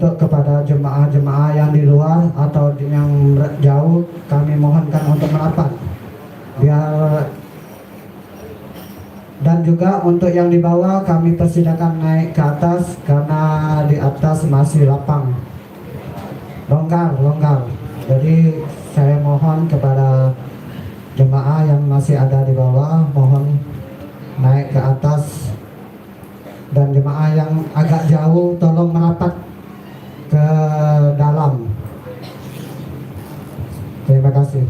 Untuk kepada jemaah-jemaah yang di luar atau yang jauh, kami mohonkan untuk merapat biar. Dan juga untuk yang di bawah kami persilakan naik ke atas karena di atas masih lapang, longgar. Jadi saya mohon kepada jemaah yang masih ada di bawah, mohon naik ke atas, dan jemaah yang agak jauh tolong merapat ke dalam. Terima kasih.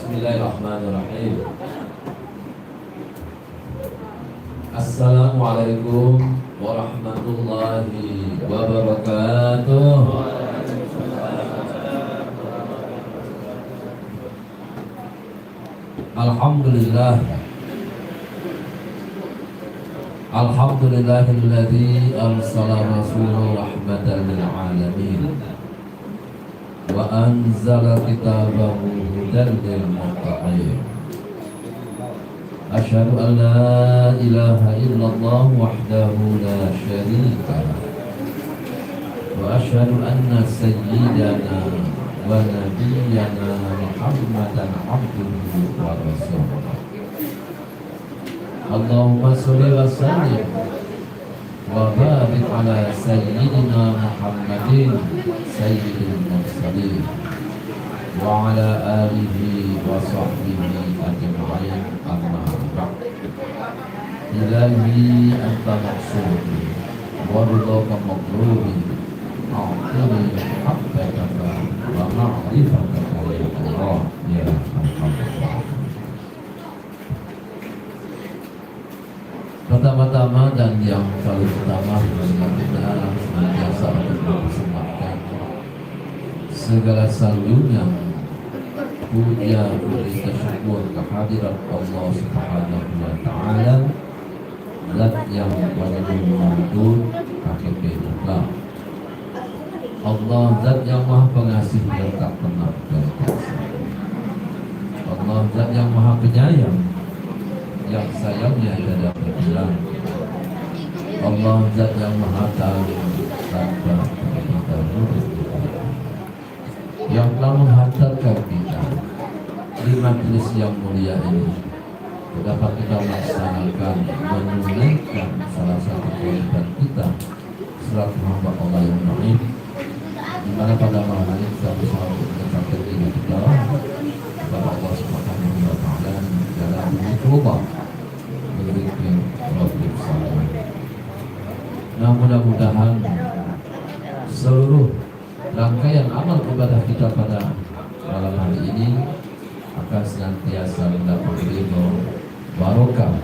Bismillahirrahmanirrahim. Assalamualaikum warahmatullahi wabarakatuh. Alhamdulillah. Alhamdulillahilladzi arsala rasulahu rahmatan lil alamin wa anzala kitabahu hudan lil muttaqin. Asyhadu an la ilaha illallah wahdahu la syarika lah wa asyhadu anna sayyidana wa nabiyyana Muhammadan abduhu wa rasuluh. Allahumma sholli wa sallim wa barik ala sayyidina Muhammadin sayyidil mursalin wa ala alihi wa sahbihi ajma'in, amma ba'd. Ilahi anta maqsudi wa ridhaka maqludi a'tini haqqaka wa ma'rifataka ya Allah ya Alhamdulillah. Pertama-tama dan yang paling utama, kita senantiasa untuk mempersembahkan segala saluran yang puja puji syukur kehadirat Allah Subhanahu wa Ta'ala, Zat yang paling mampu hakiki mutlak. Allah Zat yang Maha Pengasih yang tak pernah berkuasa. Allah Zat yang Maha Penyayang, yang sayangnya tidak berbilang. Allah Zat yang Maha Tahu tanpa kita menutup, yang telah menghantarkan kita di majelis yang mulia ini dapat kita melaksanakan, menunaikan salah satu kewajiban kita selaku hamba Allah yang mulia, di mana pada malam ini kita bersama mengucapkan diri kita kepada Allah Subhanahu wa Ta'ala dalam mencoba memberikan wajib salam. Nah, mudah-mudahan seluruh rangkaian amal ibadah kita pada malam hari ini akan senantiasa mendapat ridho, barokah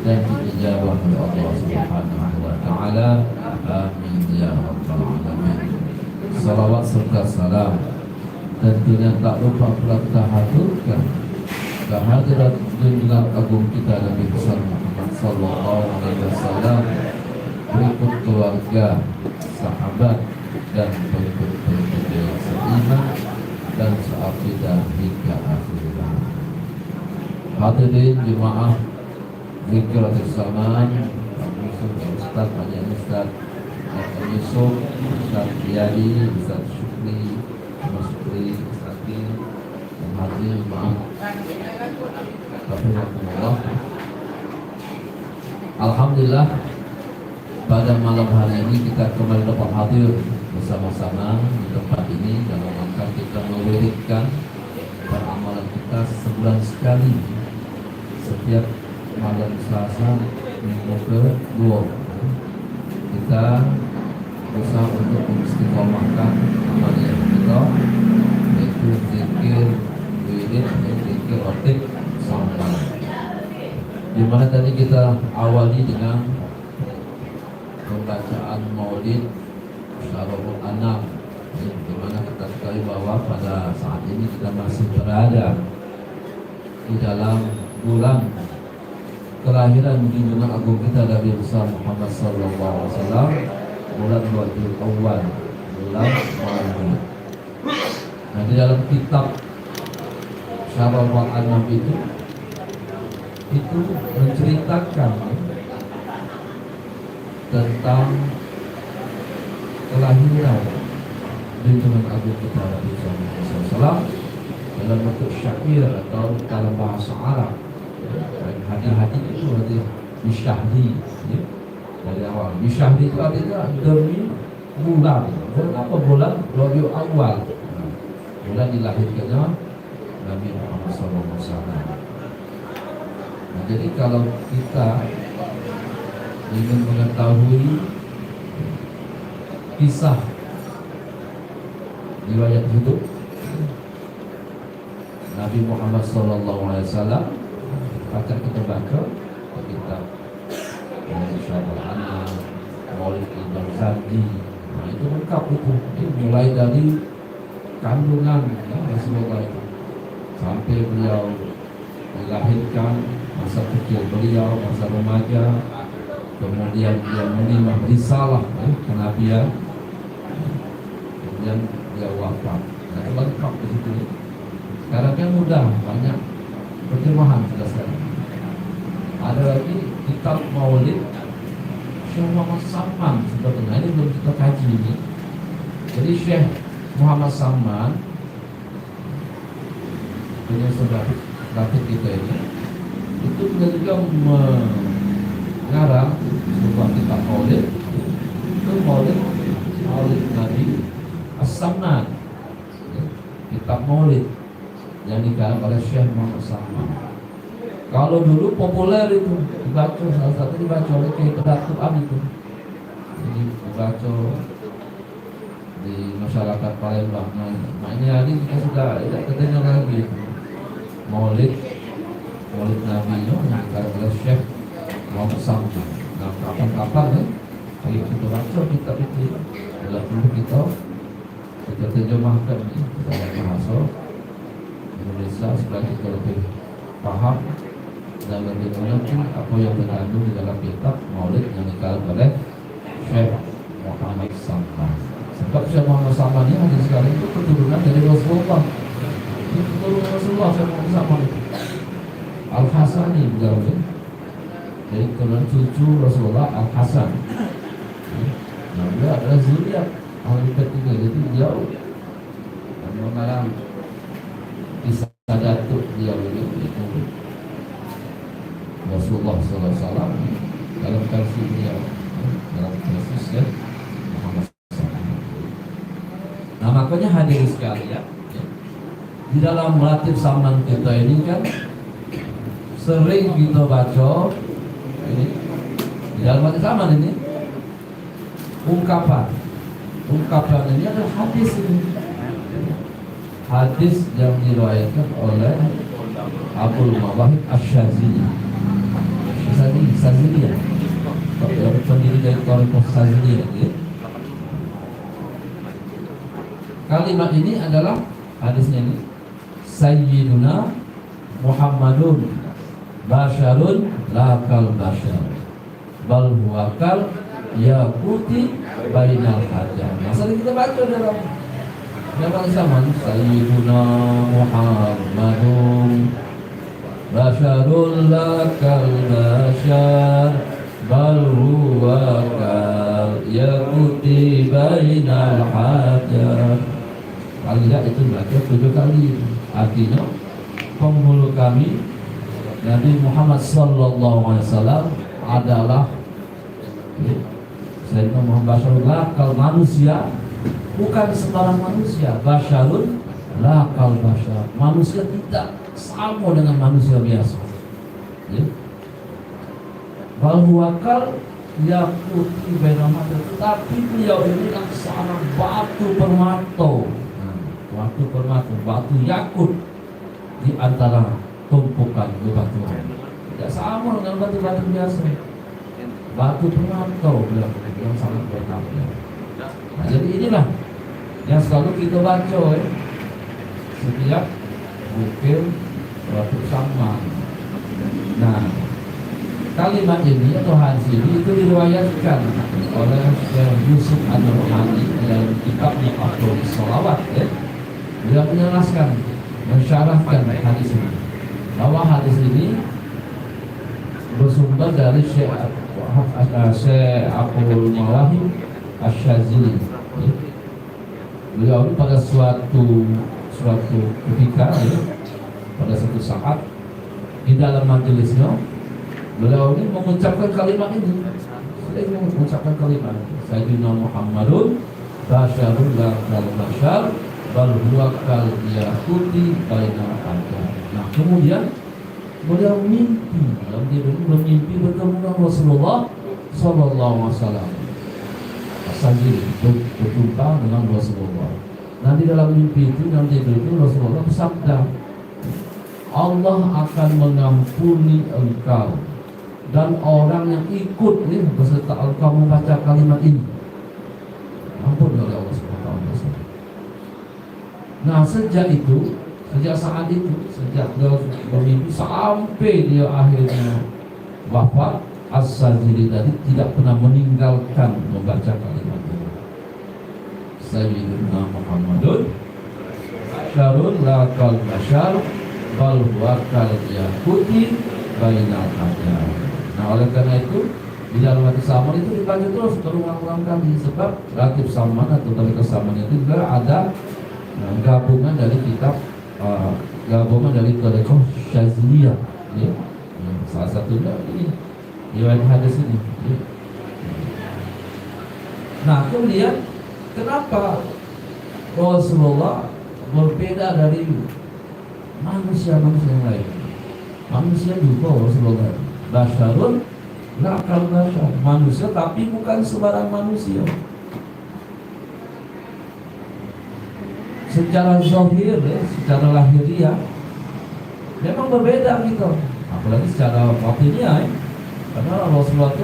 dan diijabah oleh Allah Subhanahu wa Ta'ala. Amin ya rabbal alamin. Salawat serta salam tentunya tak lupa pula kita haturkan kehadirat junjungan agung kita Nabi besar Muhammad sallallahu alaihi wasallam, berikut keluarga, sahabat dan pengikut-pengikut yang seiman dan seakidah hingga akhir zaman. Hadirin jemaah Zikratul Zaman, Ustaz Panjang, Ustaz Yusuf, Ustaz Riyadi, Ustaz Syukri, Mas Syukri, Ustaz hadir, maaf. Alhamdulillah. Alhamdulillah pada malam hari ini kita kembali dapat hadir bersama-sama di tempat ini dalam rangka kita mewiridkan peramalan kita sebulan sekali setiap malam Selasa minggu ke-2. Kita berusaha untuk mengistiqomahkan amalan kita, yaitu zikir wirid, zikir rotib sampai di mana tadi kita awali dengan pembacaan maulid Syarul Anam, di mana kita ketahui bahwa pada saat ini kita masih berada di dalam bulan kelahiran junjungan agung kita Nabi besar Muhammad SAW, bulan Rabiul Awal, bulan Maulid. Nah, di dalam kitab Syarul Anam itu menceritakan tentang kelahiran junjungan agung kita Nabi SAW dalam bentuk syair atau dalam bahasa Arab. Hadi-hadi itu berarti bisyahri, ya? Dari awal bisyahri itu artinya demi bulan. Apa bulan? Rabiul Awal, bulan dilahirkannya Nabi Muhammad SAW. Nah, jadi kalau kita ingin mengetahui kisah riwayat hidup Nabi Muhammad SAW, akan kita baca kitab Syarul Anam, Maulid Al-Barzanji. Nah, itu lengkap itu. Mulai dari kandungan Rasulullah itu sampai beliau dilahirkan, masa kecil beliau, masa remaja, kemudian dia menerima risalah kenabian, kemudian dia wafat. Nah, itu lengkap di situ. Sekarang kan mudah, banyak terjemahan sudah sekarang. Ada lagi kitab Maulid Syekh Muhammad Saman, sebetulnya ini belum kita kaji ini. Jadi Syekh Muhammad Saman punya saudara kita ini, itu juga mengarang sebuah kitab Maulid, itu Maulid Nabi As-Saman, kitab Maulid yang dikarang oleh Syekh Muhammad Saman. Kalau dulu populer itu dibaca, salah satu dibaca oleh Kiai Kedatuan itu, jadi dibaca di masyarakat Palembang. Nah, ini hari kita sudah tidak kedengar lagi Maulid Nabi yang dikarang oleh Syekh Muhammad Saman. Nah, kapan-kapan kan kalau kita baca kitab itu adalah perlu kita terjemahkan dalam bahasa Indonesia supaya kita lebih paham dan lebih mengerti apa yang terkandung di dalam kitab Maulid yang dikarang oleh Syekh Muhammad Saman. Sebab Syekh Muhammad Saman ini hadis sekali itu keturunan dari Rasulullah. Itu keturunan Rasulullah Syekh Muhammad Saman itu. Al-Hasani beliau itu. Jadi keturunan cucu Rasulullah Al-Hasan. Nah, beliau adalah zuriat ahli ketiga, jadi beliau mengarang kisah datuk beliau ini, itu Rasulullah SAW dalam versi beliau, dalam versi ya Muhammad SAW. Nah, makanya hadirin sekalian, di dalam Latif Saman kita ini kan sering kita baca ini di dalam Latif Saman ini ungkapan ini adalah hadis ini. Hadis yang diriwayatkan oleh Abdul Mawahib Asy-Syazili. Syazili ya. Yang pendiri dari Tariqah Syazili ya. Kalimat ini adalah hadisnya ini. Sayyiduna Muhammadun basyarun la kal basyar bal huwa kal yaquti bainal hajar. Masa kita baca dalam zaman Sayyiduna Muhammadun basyarul lakal basyar bal huwa kal yaquti bainal hajar. Kali lihat itu berarti 7 kali. Artinya penghulu kami Nabi Muhammad sallallahu alaihi wasallam adalah Sayyidina Muhammad Basyarul lakal manusia, bukan sembarang manusia. Basyarul lakal basyar, manusia tidak sama dengan manusia biasa. Ya. Bahwakal yakuti benamata, tetapi beliau ini laksana batu permata. Batu permata, batu yakut di antara tumpukan bebatuan. Tidak sama dengan batu-batu biasa. Batu permata beliau yang sangat berharga. Nah, jadi inilah yang selalu kita baca setiap bukit batu sama. Nah, kalimat ini atau hadis ini itu diriwayatkan oleh Syekh Yusuf An-Nurhani dalam kitabnya Afdhal Shalawat. Beliau menjelaskan, mensyarahkan hadis ini, bahwa hadis ini bersumber dari Syekh Abdul Mawahib Asy-Syadzili. Beliau pada suatu ketika, pada suatu saat di dalam majelisnya, beliau ini mengucapkan kalimat ini. Sering mengucapkan kalimat Sayyidina Muhammadun basyarul lakal basyar bal huwa kal yaquti bainal adab. Nah, kemudian beliau mimpi, dalam dia bermimpi bertemu dengan Rasulullah sallallahu alaihi wasallam. Asal-usul berjumpa dengan Rasulullah. Nah, di dalam mimpi itu, dalam tidur itu Rasulullah bersabda, Allah akan mengampuni engkau dan orang yang ikut beserta engkau membaca kalimat ini. Ampun oleh Allah Subhanahu wa taala. Nah, sejak saat itu, sejak dia bermimpi sampai dia akhirnya wafat, As-Syadzili tadi tidak pernah meninggalkan membaca kalimat ini. Sayyidina Muhammadun basyarul lakal basyar bal huwa kal yaquti bainal adab. Nah, oleh karena itu di dalam Latif Saman itu dibaca terus berulang-ulang kali, sebab Latif Saman atau Latif Saman itu juga ada gabungan dari kitab gabungan dari Thariqah Syadziliyah, ya. Salah satunya ini riwayat hadis ini, ya. Nah, kemudian kenapa Rasulullah berbeda dari manusia-manusia yang lain? Manusia juga Rasulullah basyarun lakal basyar, manusia tapi bukan sembarang manusia. Secara zahir, secara lahiriah memang berbeda gitu, apalagi secara batiniah, karena Rasulullah itu,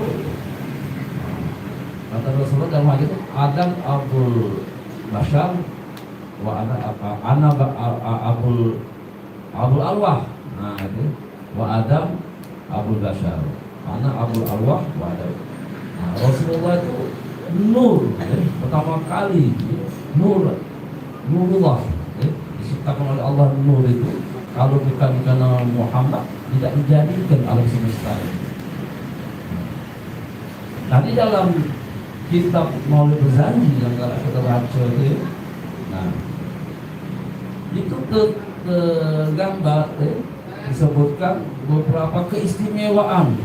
kata Rasulullah dalam hadis itu, Adam abul basyar wa ana abul arwah. Nah, itu wa Adam abul basyar, ana abul arwah wa Adam. Nah, Rasulullah itu nur, pertama kali nurullah, diciptakan oleh Allah. Nur itu kalau bukan karena Muhammad tidak dijadikan alam semesta ini. Nah, di dalam kitab Maulid Ghazali yang kita baca itu, nah itu tergambar, disebutkan beberapa keistimewaan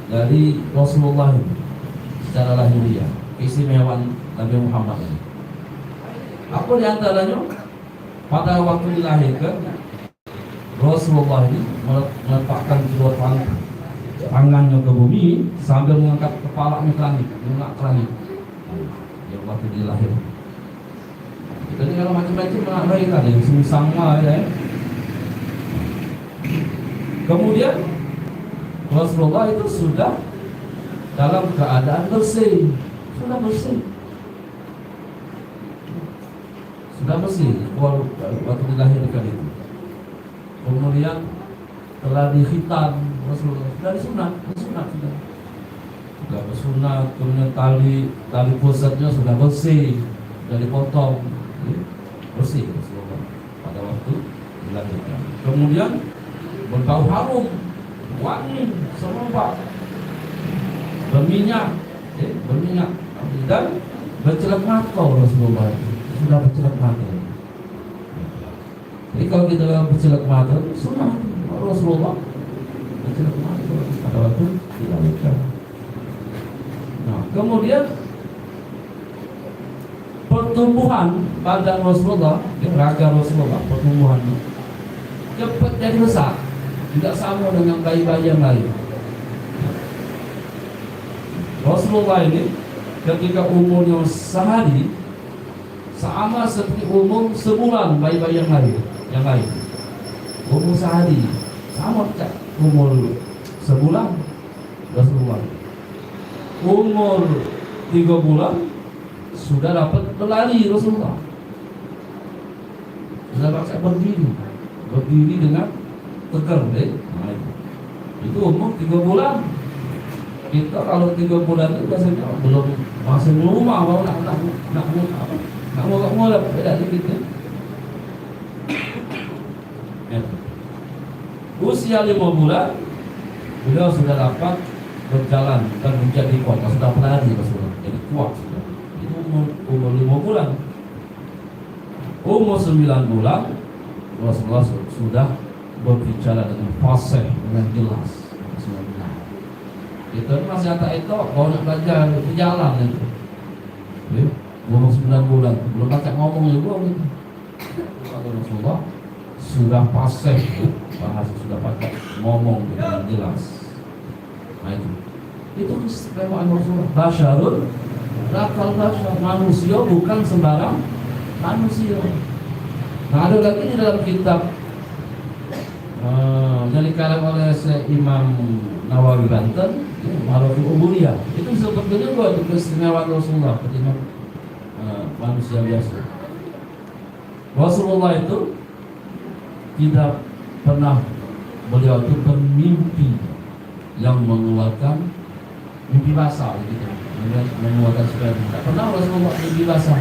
dari Rasulullah secara lahiriah, keistimewaan Nabi Muhammad ini. Apa diantaranya? Pada waktu dilahirkan, Rasulullah ini meletakkan kedua tangannya ke bumi sambil mengangkat kepalanya ke langit, menengok ke langit. Yang waktu dilahirkan. Jadi kalau macam-macam melahirkan yang sama ya. Kemudian Rasulullah itu sudah dalam keadaan bersih, sudah bersih. Waktu dilahirkan itu. Kemudian telah dikhitan Rasulullah, sudah disunat sudah bersunat. Kemudian tali pusatnya sudah bersih, sudah dipotong, bersih Rasulullah pada waktu dilahirkan. Kemudian berbau harum, wangi, semerbak, berminyak, dan bercelak mata Rasulullah itu. Sudah bercelak mata. Jadi kalau kita bersilat mata, sunnah Rasulullah bersilat mata pada waktu dilakukan. Nah, kemudian pertumbuhan badan Rasulullah, raga Rasulullah, pertumbuhannya cepat jadi besar, tidak sama dengan bayi-bayi yang lain. Rasulullah ini ketika umurnya sehari sama seperti umur sebulan bayi-bayi yang lain. Umur sehari sama cak umur sebulan Rasulullah. Umur 3 bulan sudah dapat berlari Rasulullah. Sudah dapat berdiri dengan tegar deh. Nah, itu umur 3 bulan. Kita kalau 3 bulan itu biasanya belum masih rumah, baru nak mau beda dikit ya. Usia 5 bulan beliau sudah dapat berjalan dan menjadi kuat, sudah berlari Rasulullah, jadi kuat sudah. Itu umur 5 bulan. Umur 9 bulan Rasulullah sudah berbicara dengan fasih, dengan jelas. Kita masih anak itu kalau nak belajar di jalan itu. Umur 9 bulan belum baca ngomong juga gitu. Kalau Rasulullah sudah fasih, bahasa sudah pakai ngomong dengan jelas. Nah itu keistimewaan Rasulullah. Basyarun lakal basyar, manusia bukan sembarang manusia. Nah ada lagi di dalam kitab yang dikarang oleh Imam Nawawi Banten, Ma'riful Ubudiyah, itu sebetulnya juga itu keistimewaan Rasulullah ketimbang manusia biasa. Rasulullah itu tidak pernah beliau itu bermimpi yang mengeluarkan mimpi basah gitu, mengeluarkan sperma. Tidak pernah Rasulullah mimpi basah.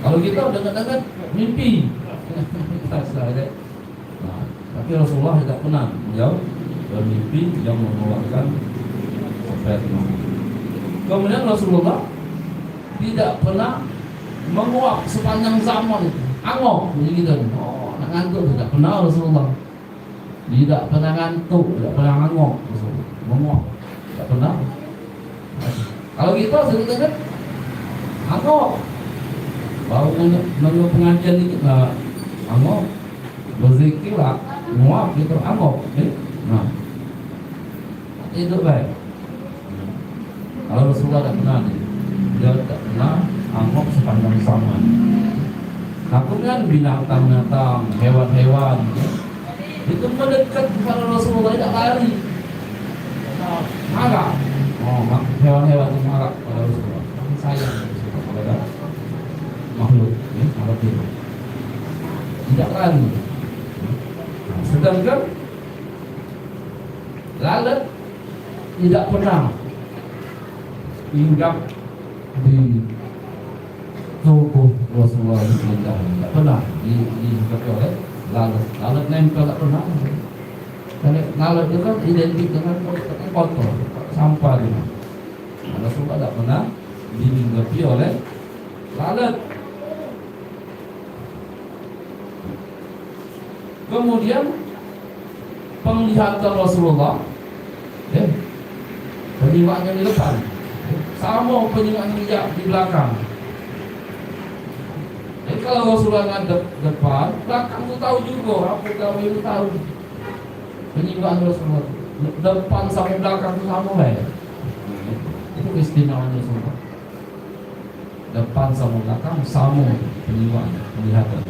Kalau kita dengar-dengar mimpi, nah, tapi Rasulullah tidak pernah beliau bermimpi yang mengeluarkan sperma. Kemudian Rasulullah tidak pernah menguap sepanjang zaman itu, angok begitu. Oh, nak ngantuk tidak pernah Rasulullah. Tidak pernah ngantuk, tidak pernah angok Rasulullah. Menguap tidak pernah. Kalau kita sering dengar angok, baru nanya pengajian itu lah angok, berzikir lah, menguap gitu angok. Nah, itu baik. Kalau Rasulullah tidak pernah nih, dia tidak pernah angok sepanjang zaman. Nah, kemudian binatang-binatang, hewan-hewan itu mendekat kepada Rasulullah, tidak lari. Marah. Oh, hewan-hewan itu marah pada Rasulullah. Sayang kepada makhluk, makhluk itu. Tidak lari. Sedangkan lalat tidak pernah hinggap di tubuh Rasulullah tidak pernah dihinggap oleh lalat. Lalat nempel tak pernah. Karena lalat itu kan identik dengan kotor, sampah itu. Rasulullah tidak pernah dihinggapi oleh lalat. Kemudian penglihatan Rasulullah, penyiwaannya di depan, sama penyiwaannya di belakang. Jadi kalau Rasulullah ngadep depan, belakang itu tahu juga, apa kamu itu tahu. Penyiwaan Rasulullah depan sama belakang itu sama lah. Itu keistimewaan Rasulullah. Depan sama belakang sama penyiwaan, penglihatan.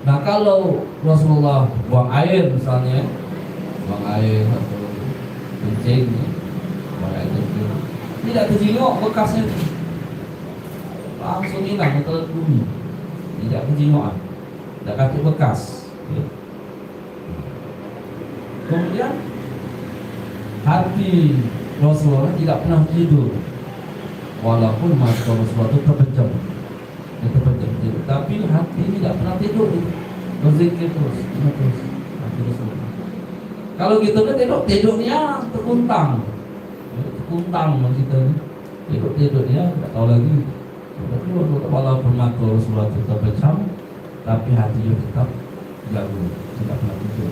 Nah kalau Rasulullah buang air misalnya, buang air atau kencing, buang air kecil, tidak terjengok bekasnya, langsung hilang ke bumi, tidak terjengokan, tidak kaki bekas. Kemudian hati Rasulullah tidak pernah tidur, walaupun mata Rasulullah itu terpejam. Tapi hati tidak pernah tidur, berzikir terus. Kalau gitu kan tidurnya terkuntang kita tidurnya tidak tahu lagi. Tapi walaupun mata Rasulullah itu terpejam, tapi hatinya tetap jauh, tidak pernah tidur.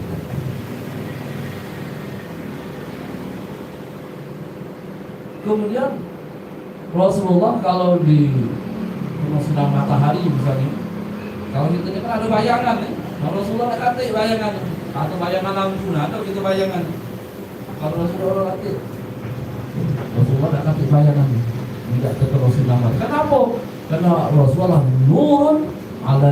Kemudian Rasulullah kalau di sedang matahari misalnya, kalau kita ini kan ada bayangan nih, Rasulullah kata bayangan atau bayangan lampu, atau kita bayangan. Kalau Rasulullah kata, Rasulullah tidak kata bayangan, tidak kata Rasulullah. Kenapa? Karena Rasulullah nurun ala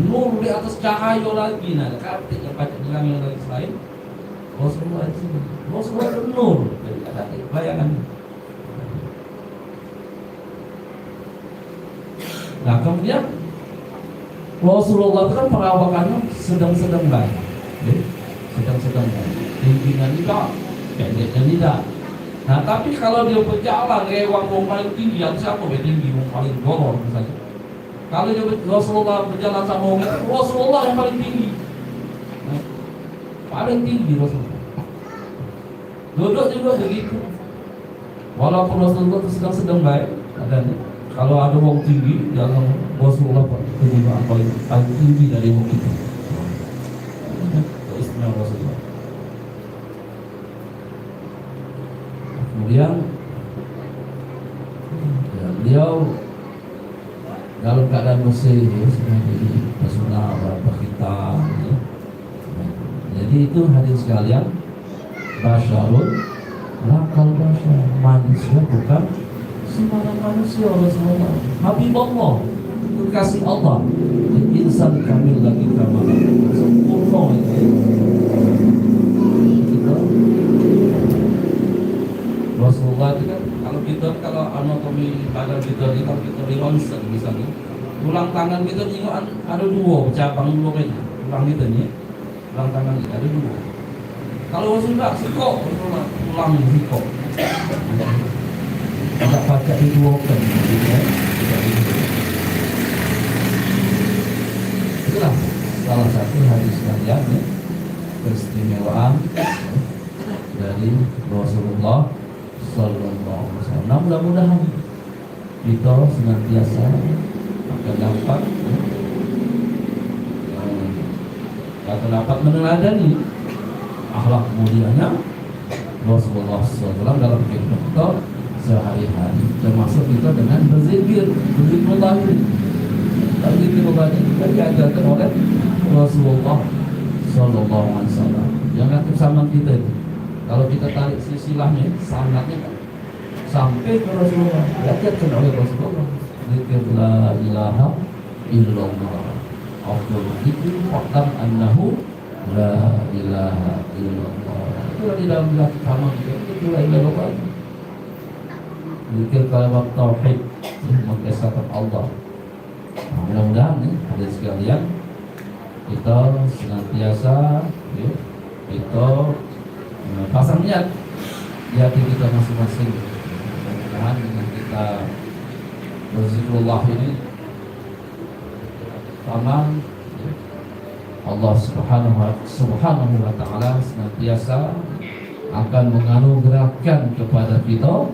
nur di atas cahaya lagi. Nah, kata yang baca bilang yang lagi selain Rasulullah itu, Rasulullah itu nur, jadi kata bayangan. Nah kemudian Rasulullah itu kan perawakannya sedang-sedang baik, sedang-sedang baik, tingginya tidak, pendeknya tidak. Nah tapi kalau dia berjalan lewat yang paling tinggi, yang siapa yang tinggi, yang paling goror misalnya. Kalau dia Rasulullah berjalan sama orang, Rasulullah yang paling tinggi, nah, paling tinggi Rasulullah. Duduk juga begitu. Walaupun Rasulullah itu sedang-sedang baik, adanya. Kalau ada wong tinggi, jangan Rasulullah kedudukan paling tinggi dari wong itu. Istimewa Rasulullah. Kemudian ya, beliau dalam keadaan bersih, ya, sudah jadi pesona warna hitam. Ya. Jadi itu hadirin sekalian, basyarun lakal basyar, manusia bukan sembarang manusia. Rasulullah Habibullah, kekasih Allah, insan kamil lagi kamar sempurna itu. Rasulullah itu kan kalau anatomi badan kita ini, kalau kita di ronsen misalnya, tulang tangan kita ini ada dua cabang dua ini, tulang kita ini, tulang tangan kita ada dua. Kalau Rasulullah sikok, Rasulullah tulang sikok. Tidak pakai diduakan, ya. Itulah salah satu hadis sekalian, ya, keistimewaan dari Rasulullah Sallallahu Alaihi Wasallam. Nah, mudah-mudahan kita senantiasa akan dapat meneladani akhlak mulianya Rasulullah SAW dalam kehidupan kita sehari-hari, termasuk kita dengan berzikir ini. Berzikirullah ini kita diajarkan oleh Rasulullah Sallallahu Alaihi Wasallam. Yang ngatur sama kita itu, kalau kita tarik silsilahnya, sangatnya sampai ke Rasulullah, diajarkan oleh Rasulullah. Zikir la ilaha illallah. Afdal dzikri fa'lam annahu la ilaha illallah. Itu di dalam agama kita, itu la ilaha illallah. Zikir kalimat tauhid, mengesahkan Allah. Nah, mudah-mudahan nih ada sekalian kita senantiasa, ya, kita pasang niat di hati kita masing-masing. Mudah-mudahan dengan kita berzikrullah ini, taman, ya, Allah Subhanahu wa Ta'ala senantiasa akan menganugerahkan kepada kita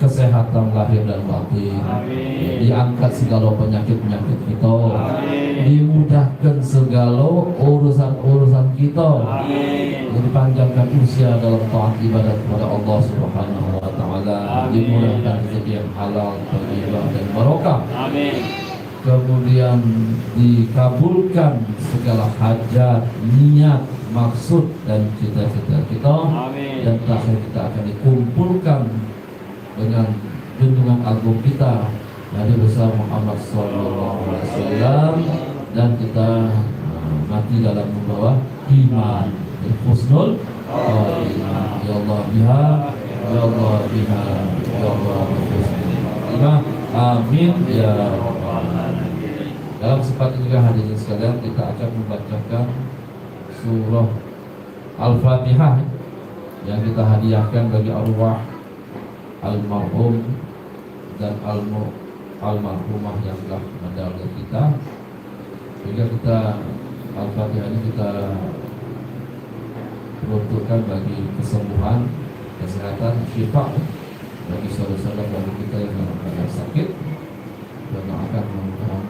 kesehatan lahir dan batin. Amin. Diangkat segala penyakit-penyakit kita. Amin. Dimudahkan segala urusan-urusan kita. Amin. Dipanjangkan usia dalam taat ibadat kepada Allah Subhanahu wa Ta'ala. Dimudahkan rezeki yang halal, thayyibah dan barokah. Amin. Kemudian dikabulkan segala hajat, niat, maksud dan cita-cita kita. Amin. Dan terakhir kita akan dikumpulkan dengan junjungan agung kita Nabi besar Muhammad Sallallahu Alaihi Wasallam, dan kita mati dalam membawa iman, husnul khotimah. Ya Allah biha, ya Allah biha, ya Allah biha. Amin ya Rabbal Alamin. Dalam kesempatan juga hadirin sekalian, kita akan membacakan surah Al-Fatihah yang kita hadiahkan bagi arwah almarhum dan almarhumah yang telah meninggal kita. Sehingga kita Al-Fatihah ini kita peruntukkan bagi kesembuhan, kesehatan, syifa bagi saudara-saudara bagi kita yang dalam keadaan sakit, dan akan memohon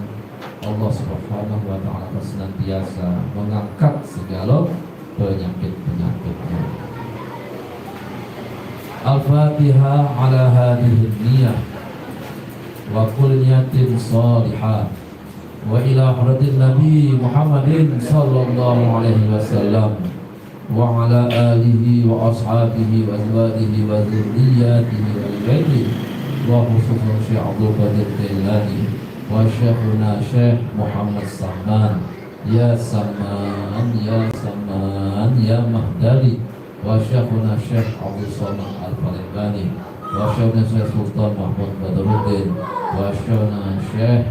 Allah Subhanahu wa taala senantiasa mengangkat segala penyakit-penyakitnya. Al-Fatihah ala hadhihi niyah wa kulli niyatin salihah wa ila hadratin Nabi Muhammadin sallallahu alaihi wasallam wa ala alihi wa ashabihi wa azwajihi wa dzurriyyatihi wa baitihi wa khususan Syekh Abdul Qadir Jailani wa Syekhuna Syekh Muhammad Saman ya Saman ya Saman ya Mahdali wa Syekhuna Syekh Abdul Somad Al-Falibani wa Syekhuna Syekh Sultan Mahmud Badruddin wa Syekhuna Syekh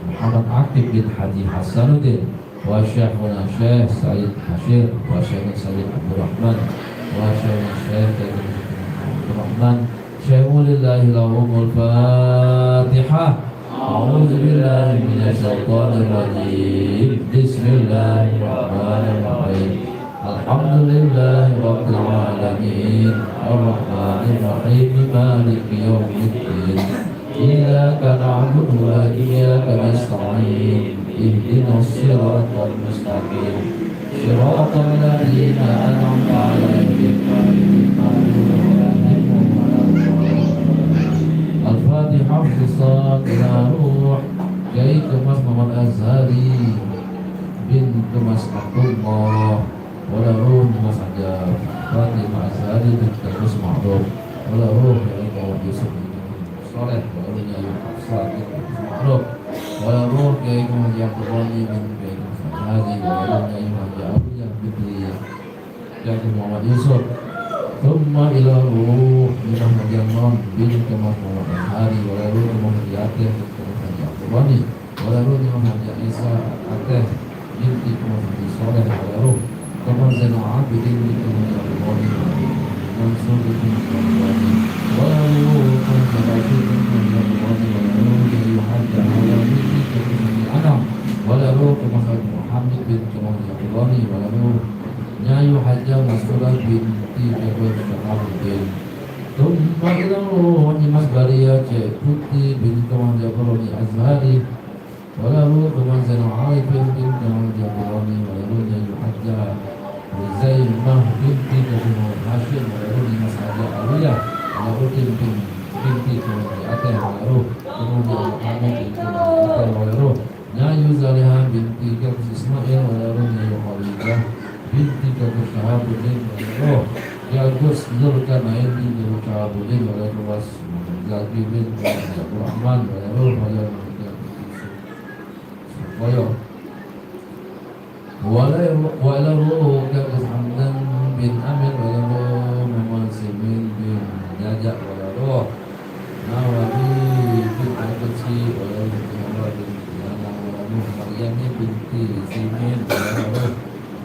Muhammad Aqib bin Haji Hasanuddin wa Syekhuna Syekh Said Hashir wa Syekhuna Said Abdul Rahman wa Syekhuna Syekh Abdul Rahman Syekhulillahi lahumul Fatihah. A'udzu billahi minasy syaithanir rajim. Bismillahirrahmanirrahim. Alhamdulillahi rabbil alamin. Arrahmanir rahim. Maliki yaumiddin. Iyyaka na'budu wa iyyaka nasta'in. Ihdinas siratal mustaqim. Shiratal ladzina an'amta 'alaihim ghairil maghdubi 'alaihim waladdallin. Al-Fatihah Fisat ila ruh Kiai Kemas Muhammad Azhari bin Kemas Abdullah wala ruh Mas Hajar Fatimah Azhari bin Kemas Ma'ruf wala ruh Kiai Muhammad Yusuf bin Soleh wala ruh Kiai Hafsah bin Kemas Ma'ruf wala ruh Kiai Muhammad Yaqubani bin Kiai Kemas Azhari wala ruh Kiai Muhammad Ya'awiyah bin Kiai Muhammad Yusuf Thumma ila ruh Muhammad Yaman bin Kemas Muhammad Azhari wala ruh Muhammad Yateh bin Kemas Yaqubani wala ruh Muhammad Isa Ateh binti Kemas Soleh wala ruh Kemas Zainal Abidin bin Kemas Yaqubani Mansur bin Kemas Yaqubani wala ruh Kemas Yaqubani bin Kemas Yaqubani wala ruh Yuhadda wala binti Kemas Anam wala ruh Kemas Muhammad bin Kemas Yaqubani wala ruh Nyayu Haja Masura binti Jabal Syahabuddin Tumma ila ruh Mas Baria Cik Putih bin Kemal Jabaroni Azhari wala ruh Kemal Zainal Arifin bin Kemal Jabaroni wala ruh Nyayu Haja Zainah binti Kemal Hashim wala ruh Mas Haja Aliyah wala ruh binti Kemal Ateh wala ruh Kemal Muhammad bin Kemal Ateh wala ruh Nyayu Zaliha binti Kemal Ismail wala ruh Nyayu Khalidah binti Kemal Syahabuddin wala ruh Yagus Zulkarnain bin Kemal Syahabuddin wala ruh Zaki bin Abdul Rahman wala ruh wala ruh Kemal Hamdan bin Amir wala ruh Muhammad Simin bin Jajak wala ruh Nawawi bin Al-Qudsi wala ruh Muhammad bin Yana wala ruh Maryam binti Simin wala ruh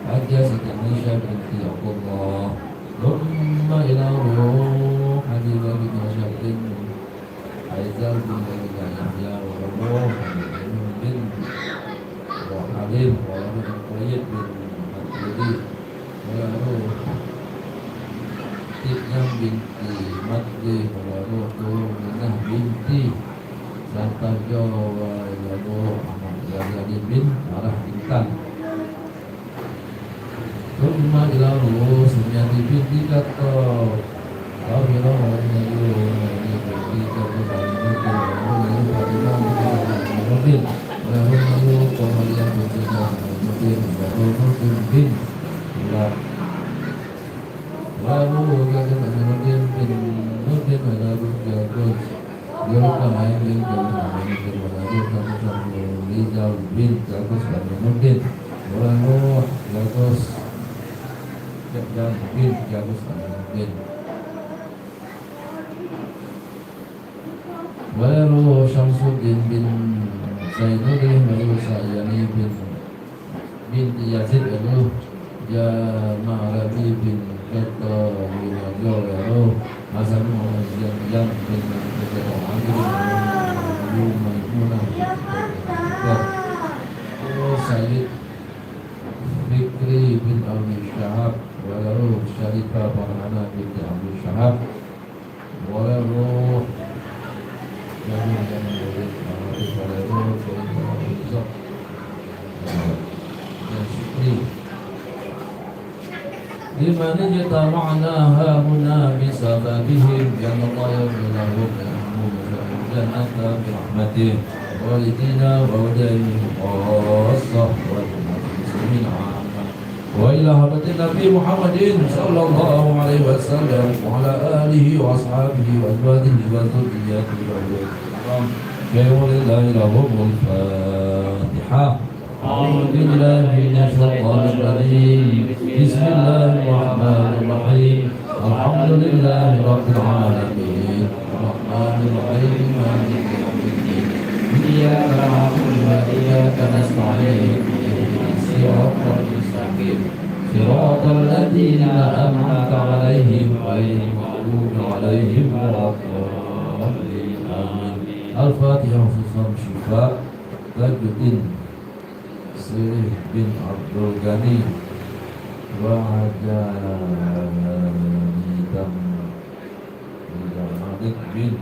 Haja Siti Aisyah binti Abdullah Thumma ila ruh Hadilah bin Syafin Aizal bin Yahya wala ruh bin Halim wala ruh Qayyid bin Matludi wala ruh Tiqyam binti Matli wala ruh Minah binti Santajo wala ruh Ahmad Ghazali bin Arah Bintan Thumma ila ruh Sunyati binti Kato Tawira wala nyayu binti Kato Salimudin wala ruh nyayu Qamaliyah binti Salimudin wala ruh Nurdin bin wala ruh Gagal Salimudin bin Nurdin wala ruh Gagal Yulkamain bin Gagal wala ruh Gagal Rizal bin Gagal Salimudin wala ruh Gagal dan bin Jagus bin Waru Syamsuddin bin Zainuddin Waru Sayyani binti Yazid Waru Jamalabi bin Kata Winajo Waru Hasan Muhammad Yang bin Kata Amir Waru Maimunah Waru Sayyid Fikri bin Abi Syahab wala Syarifah Farhana binti Abdul Syahab wala yang boleh wala لمن اجتمعنا هاهنا بسببهم أن الله يغفر لهم ويرحمهم الجنة برحمته والدينا وولديهم خاصة والمسلمين عامة وإلى حضرة النبي محمد صلى الله عليه وسلم وعلى آله وأصحابه وأزواجه وذريته والإكرام كيوم الله لهم الفاتحة أعوذ بالله من الشيطان الرجيم بسم الله الرحمن الرحيم الحمد لله رب العالمين الرحمن الرحيم مالك يوم الدين إياك نعبد وإياك نستعين اهدنا الصراط المستقيم صراط الذين أنعمت عليهم غير المغضوب عليهم ولا الضالين آمين الفاتحة خصوصا شفاء تجدين Sirih bin Abdul Ghani wa Hajanitam Malik bin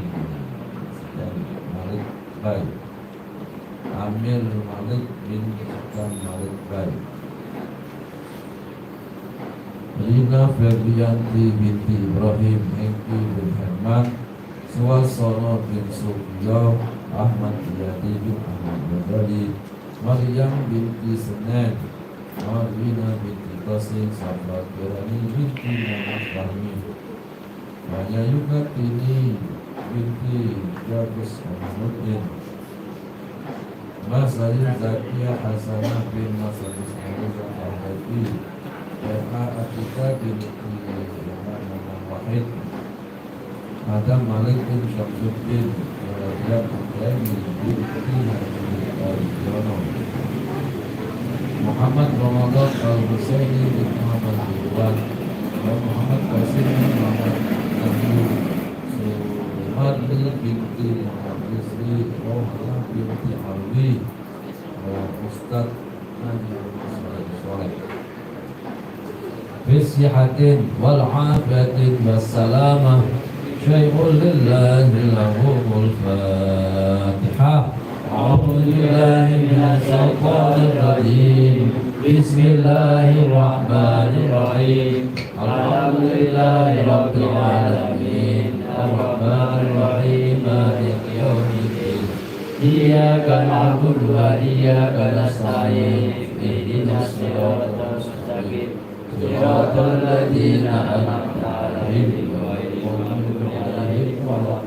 Malik Bay Amir Malik bin Malik Bay Rina Febrianti binti Ibrahim Engki bin Herman Suwasono bin Subiyo Ahmad Yadi bin Ahmad Ghazali Maryam binti Senen, Marwina binti Qasim, Safra Kirani binti Muhammad Fahmi, Maya Yukatini binti Jabus Muhammadin, Masalin Zakia Hasanah bin Masalin Hamzah Al-Hadi, Eva Atika binti Muhammad Wahid, Adam Malik bin Syamsuddin, Raja Abdani binti Muhammad Ramadan Al-Husaini bin Muhammad Iwan Muhammad Qasim bin Muhammad Abu Sumadil binti Muhammad Isri Rohana binti Alwi Ustaz Najib Soleh Bisihatin wal'afiatin wassalamah Syai'ul lillahi lahumul fatihah أعوذ بالله من الشيطان الرجيم بسم الله الرحمن الرحيم الحمد لله رب العالمين الرحمن الرحيم مالك يوم الدين إياك نعبد وإياك نستعين اهدنا الصراط المستقيم صراط الذين أنعمت عليهم غير المغضوب عليهم ولا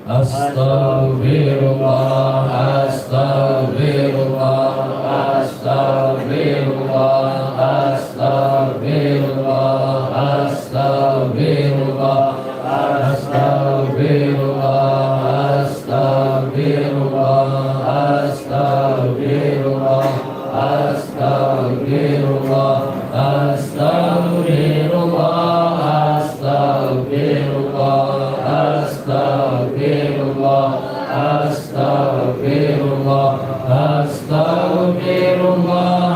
Astaghfirullah, astaghfirullah, astaghfirullah, astaghfirullah, astaghfirullah, astaghfirullah, astaghfirullah, astaghfirullah, astaghfirullah, astaghfirullah, astaghfirullah. Astaghfirullah, astaghfirullah, astaghfirullah,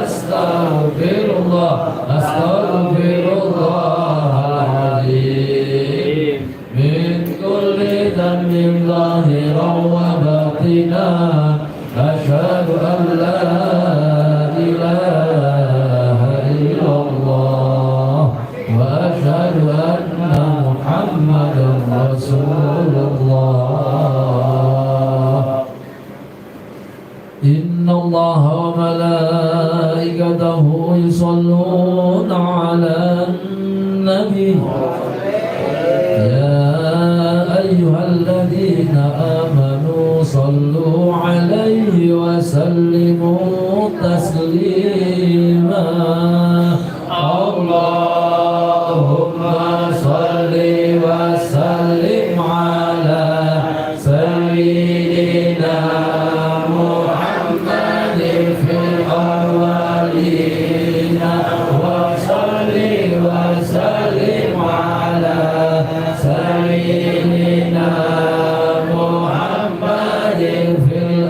astaghfirullah, astaghfirullahaladzim min kulli dhanbin zahiran wa batinan asyhadu an la ilaha illallah wa asyhadu anna Muhammadan Rasulullah. Inna Allah wa malaikatahu yusalluna ala nabi ya ayyuhalladzina amanu sallu alaihi wa sallimu taslima. Allahumma salli wa sallim ala sayyidina Muhammadin fil awwalina wa salli wa sallim ala sayyidina Muhammadin fil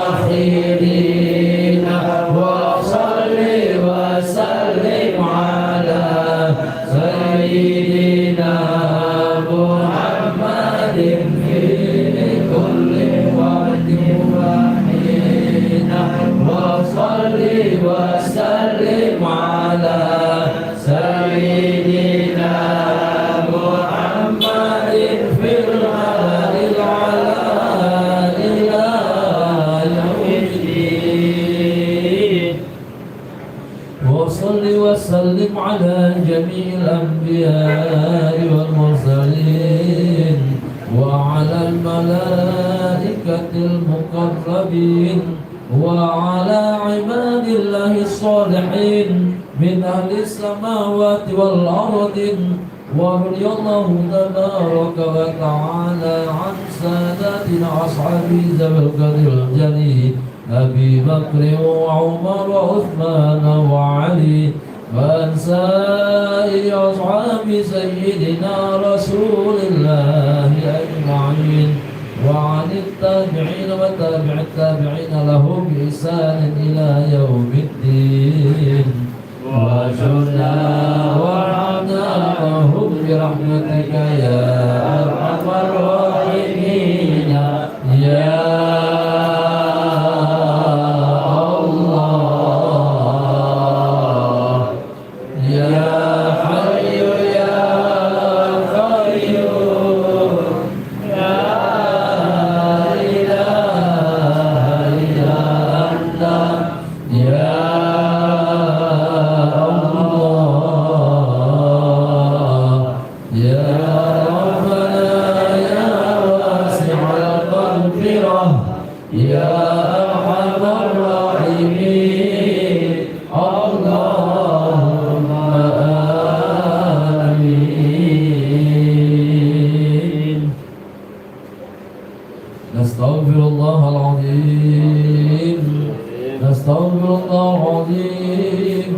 akhirina wa salli wa sallim ala sayyidina الأنبياء والمرسلين وعلى الملائكة المقربين وعلى عباد الله الصالحين من أهل السماوات والأرض. ورضي الله تبارك وتعالى عن ساداتنا أصحاب ذوي القدر الجليل أبي بكر وعمر وعثمان وعلي وعن سائر أصحاب سيدنا رسول الله أجمعين وعن التابعين وتابع التابعين لهم بإحسان إلى يوم الدين. وأجرنا وارحمنا معهم برحمتك يا أرحم الراحمين يا الله يا حي يا قيوم يا إله إلا أنت يا يا أرحم الراحمين اللهم آمين. نستغفر الله العظيم نستغفر الله العظيم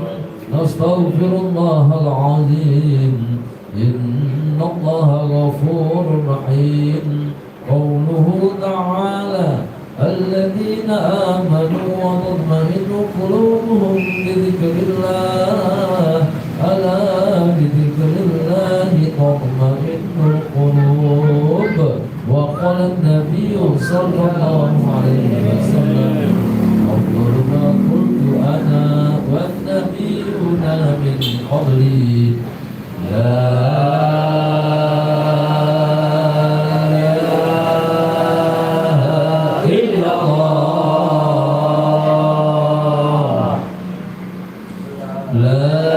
نستغفر الله العظيم إن الله غفور رحيم. قوله تعالى الذين آمنوا وتطمئن قلوبهم بذكر الله ألا بذكر الله تطمئن القلوب. وقال النبي صلى الله عليه وسلم أفضل ما قلت أنا والنبيون من قبلي لا لا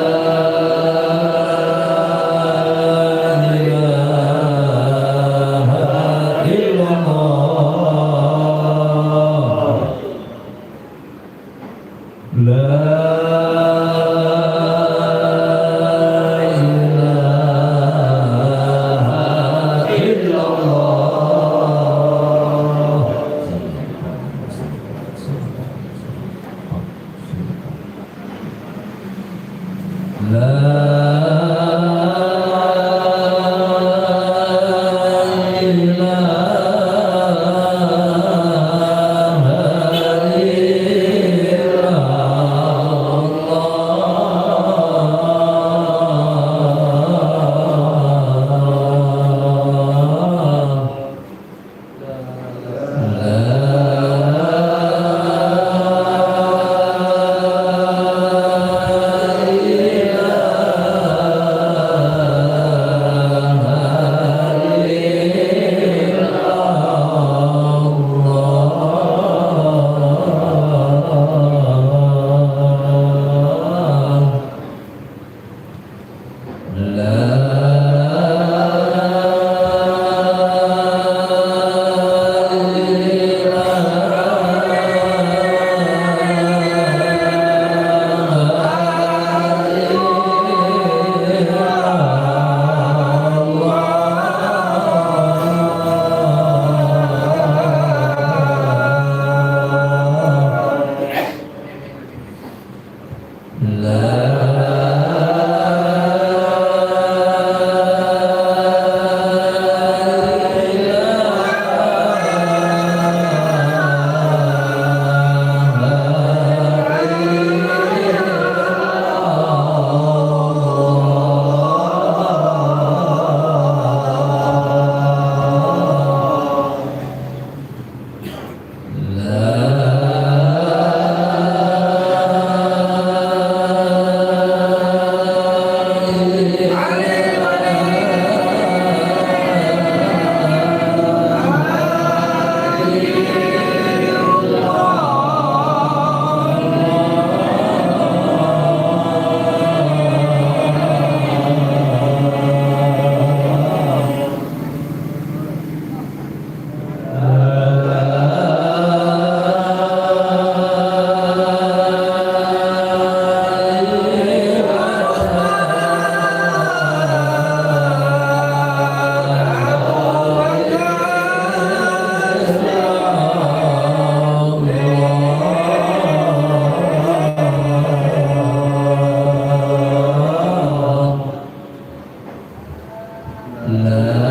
La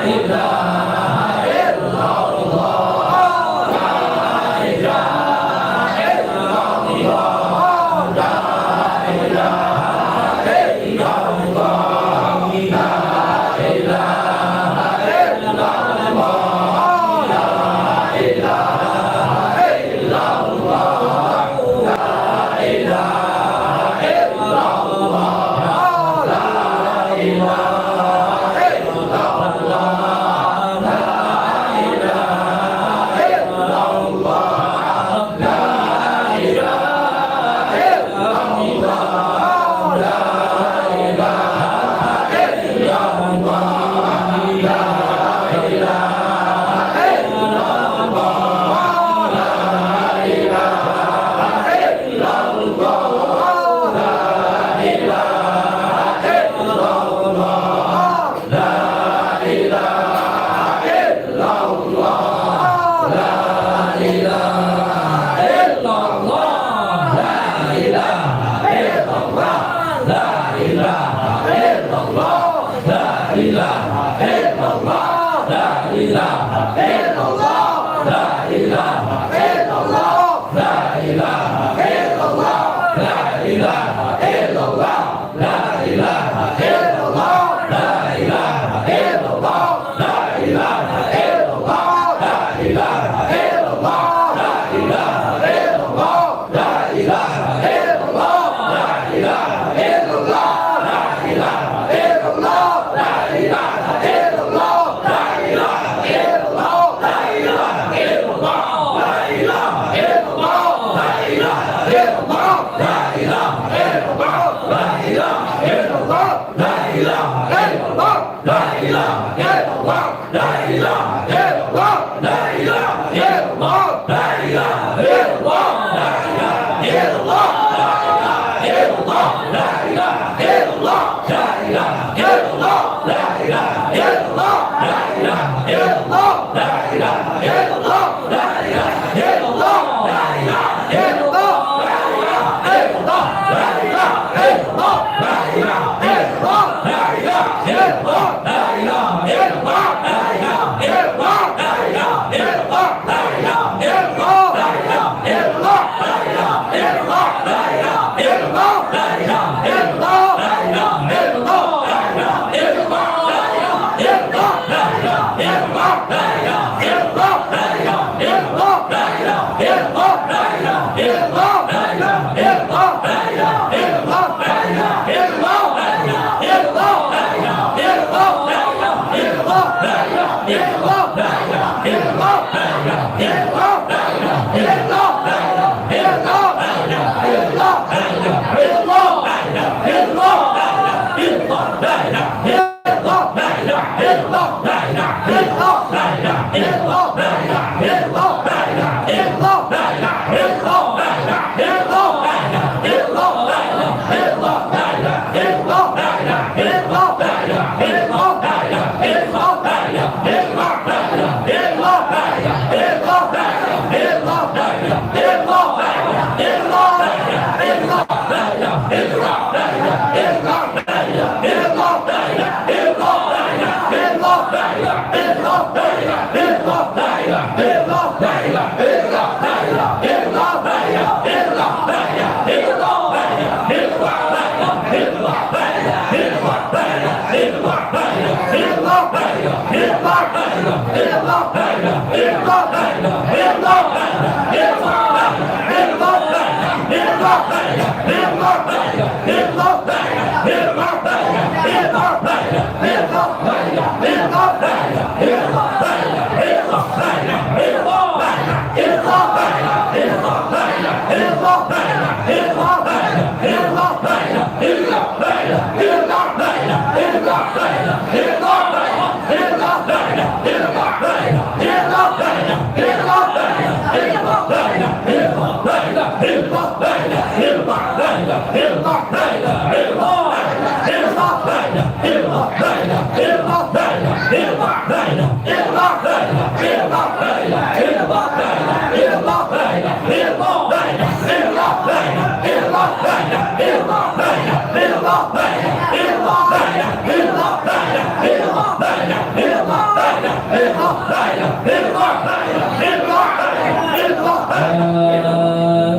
Illallah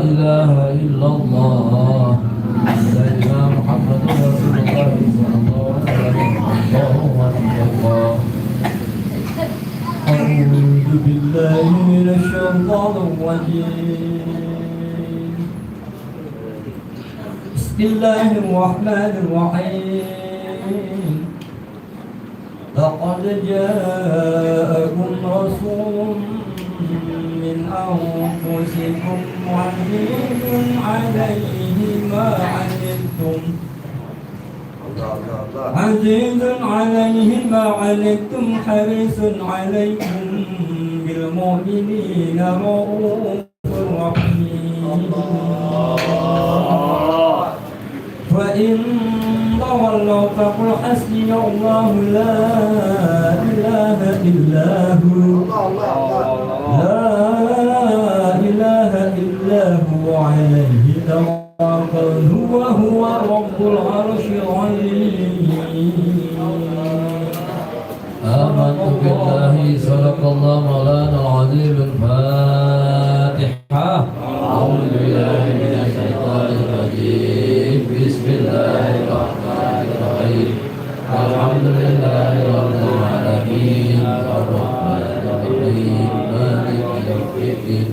ilaha illallah Sayyidina Muhammad Rasulullah sallallahu alaihi wasallam. A'udzu billahi minasy syaithanir rajim. Bismillahirrahmanirrahim. Laqad ja'akum rasulun min anfusikum azizun 'alaihi ma 'anittum azizun 'alaihi ma 'anittum harisun 'alaikum bil mu'minina ra'ufur rahim. Fa in tawallaw faqul hasbiyallahu la ilaha illa hu la ilaha illa hu alayhi tawakkaltu wa huwa rabbul arsyil azim. Amantu billahi sadaqallahu maulana al-azim. Al-Fatihah. A'udzu billahi minasy syaithanir rajim. Bismillahirrahmanirrahim. Alhamdulillahi rabbil alamin. Ar-Rahmanir Rahim. Maliki yaumiddin.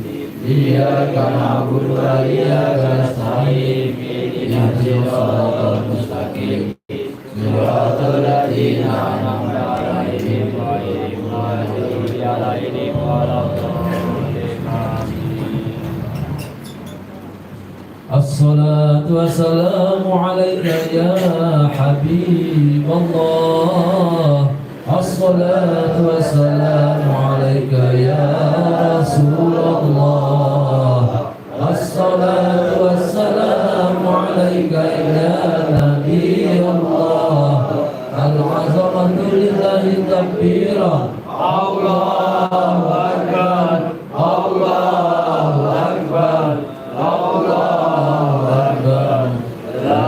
Iyyaka na'budu wa iyyaka nasta'in. Ihdinas siratal mustaqim. Siratal ladzina an'amta 'alaihim ghairil maghdubi 'alaihim waladdallin. As-salatu wassalamu alayka ya Habiballah. As-salatu wassalamu alayka ya Rasulullah. As-salatu wassalamu alayka ya Nabiyullah. Al-'azamatu lillahi takbira. Allahu akbar. Allahu akbar. Allahu akbar. La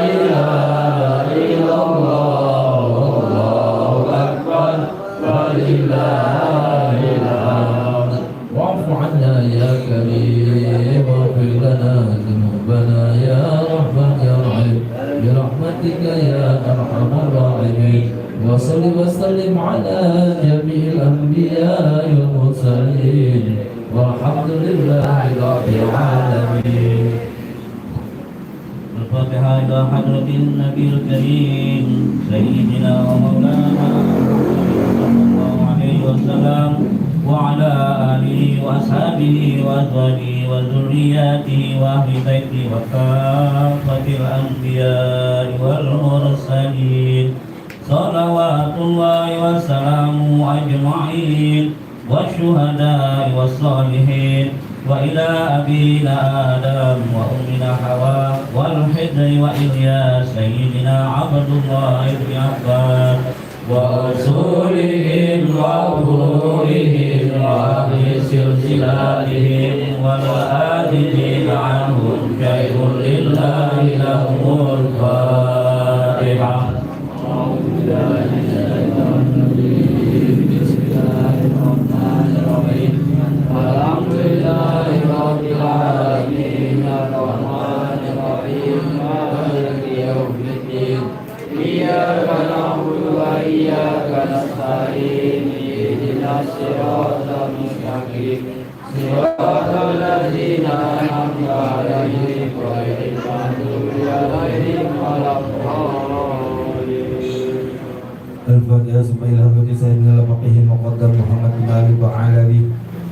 ilaha illallah. Allahu akbar. Walillahil hamd. Wa'fu 'anna ya karim waghfir lana dhunubana ya rahman ya rahim bi rahmatika ya arhamar rahimin. Wa salli wa sallim ala jami'il anbiya'i wal mursalin. Walhamdulillahi rabbil alamin. الفاتحة إلى حضرة النبي الكريم سيدنا ومولانا صلى الله عليه وسلم وعلى آله وأصحابه وأزواجه وذرياته وأهل بيته وكافة الأنبياء والمرسلين صلوات الله وسلامه أجمعين والشهداء والصالحين وإلى أبينا آدم وأمنا حواء والحجر وإلياس سيدنا عبد الله بن عباس ورسولهم وظهورهم وأهل سلسلاتهم والآدمين عنهم شيء لله لهم الفاتحة. Alhamdulillahi rabbil alamin. Ar-Rahmanir Rahim. Maliki yaumiddin. Iyyaka na'budu wa iyyaka nasta'in. Ihdinas siratal mustaqim. Siratal ladzina an'amta 'alaihim ghairil maghdubi 'alaihim waladdallin. Al-Fatihah. Subhanallah sayyidina al-faqih al-muqaddam Muhammad bin Ali Ba'alawi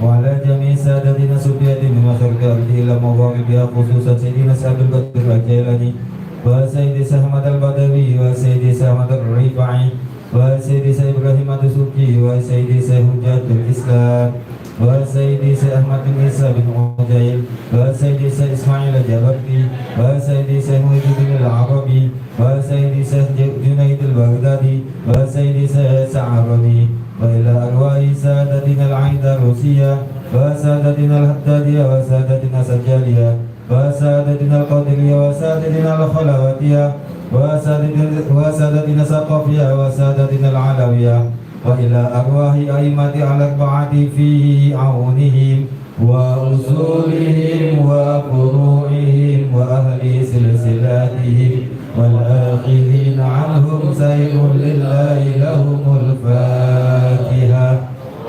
wa ala jami'i sadatina subhiyati min masyarakat ardi ila mawaqibiyah khususan sayyidina Sabil Qadir al-Jailani wa sayyidi Sahmad al-Badawi wa sayyidi Sahmad al-Rifa'i wa sayyidi Sayyid Ibrahim ad-Suki wa sayyidi Sayyid Hujjatul Islam wa sayyidi Sayyid Ahmad bin Isa bin Ujail wa sayyidi Sayyid Ismail al-Jabarti wa sayyidi Sayyid Muhyiddin al-Arabi wa sayyidi Sayyid Junaid al-Baghdadi wa sayyidi Sayyid Sa'arani wa ila arwahi sadatina al-Aidarusiya wa sadatina al-Haddadiya wa sadatina Sajjaliya wa sadatina al-Qadiriya wa sadatina al-Khalawatiya wa sadatina Saqafiya wa sadatina al-Alawiya وإلى أرواح أئمة الأربعة في عونهم وأصولهم وفروعهم وأهل سلسلاتهم والآخذين عنهم سيء لله لهم الفاتحة.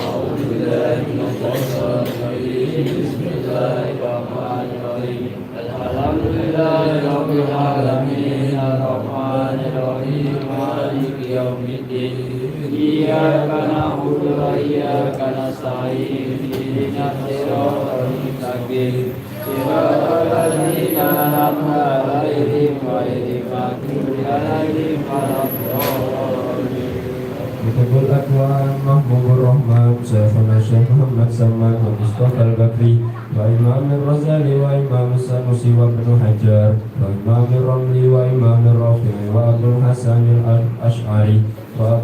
أعوذ بالله من الشيطان الرجيم بسم الله الرحمن الرحيم الحمد لله رب العالمين الرحمن الرحيم مالك يوم الدين إياك نعبد وإياك نستعين اهدنا الصراط المستقيم صراط الذين أنعمت عليهم غير المغضوب عليهم ولا الضالين. Kutubul Akwaan Mahmubur Rahman Syekhuna Syekh Muhammad Samad wa Mustafa Al-Bakri wa Imam Al-Razali wa Imam Sanusi wa Ibn Hajar wa Imam Al-Ramli wa Imam Al-Rafi'i wa Abdul Hasan Al-Ash'ari wa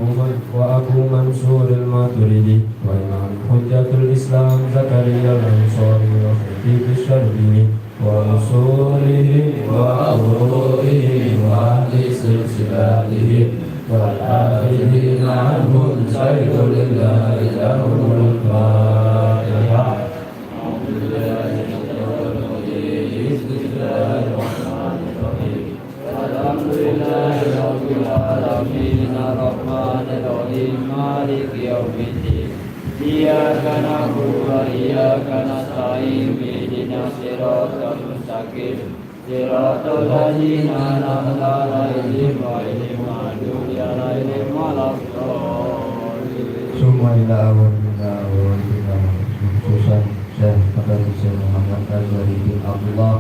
Abu Mansur Al-Maturidi wa Imam Hujjatul Islam Zakaria Al-Ansari wa Khatib Al-Syarbini wa usulihim wa awru'ihim wa ahli silsilatihim والآخذين عنهم سيد لله لهم الفاتحة. أعوذ بالله من الشيطان الرجيم بسم الله الرحمن الرحيم الحمد لله رب العالمين الرحمن الرحيم مالك يوم الدين إياك نعبد وإياك نستعين اهدنا الصراط المستقيم صراط الذين أنعمت عليهم غير المغضوب عليهم ولا الضالين. Semua ila awal khususan Syekh Fadil Syekh Muhammad Azhari bin Abdullah